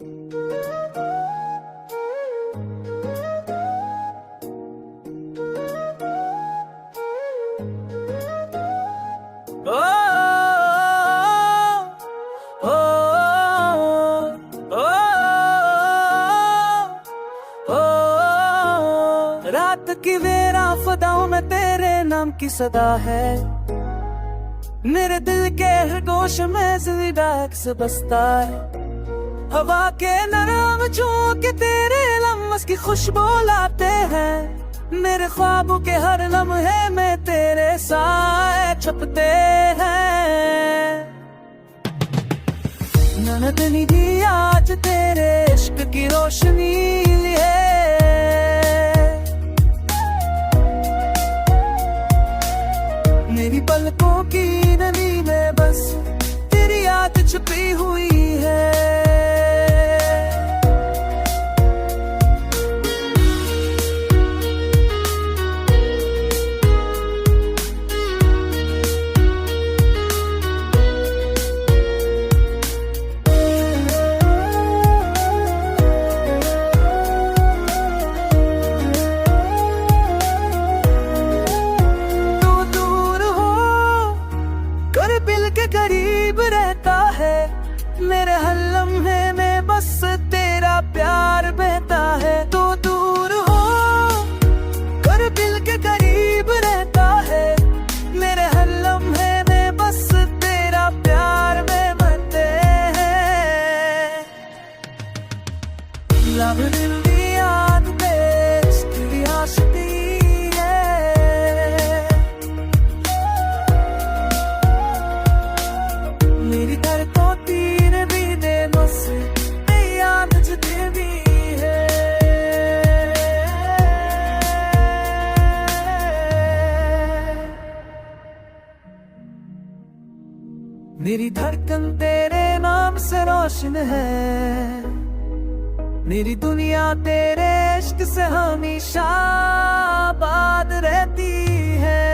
ओ, ओ, ओ, ओ, रात की वेरा फदाओं में तेरे नाम की सदा है। मेरे दिल के हर गोश में जिंदाक्स बसता है। हवा के नरम झोंके तेरे लम्स की खुशबू लाते हैं। मेरे ख्वाबों के हर लम्हे में तेरे साए छपते हैं। ननद निधि आज तेरे इश्क की रोशनी है। मेरी पलकों की नमी में बस तेरी याद छुपी हुई है। करीब रहता है मेरे हर लम्हे में बस तेरा प्यार बहता है। तो दूर हो कर दिल के करीब रहता है मेरे हर लम्हे में बस तेरा प्यार में मरते हैं। लव दिल दी याद तेरी आशिकी मेरी दर तो तीन भी दे बस याद भी है। मेरी धड़कन तेरे नाम से रोशन है। मेरी दुनिया तेरे इश्क से हमेशा आबाद रहती है।